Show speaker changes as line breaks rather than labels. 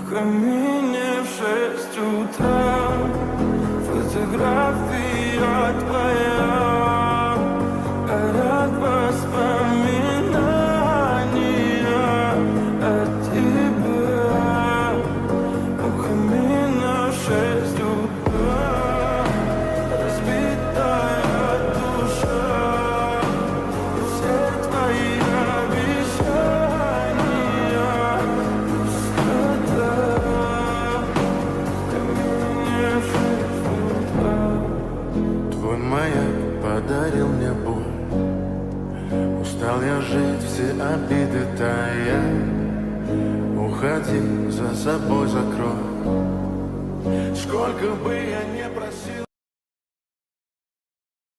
камине в 6 утра. Фотография твоя горят воспоминания о тебе. У камина в 6 утра. Разбитая душа. И все твои обещания пустота. В камине в 6 утра.
Твой маяк подарил мне боль. Устал я жить, все обиды тая. Уходи, за собой закрой. Сколько бы я не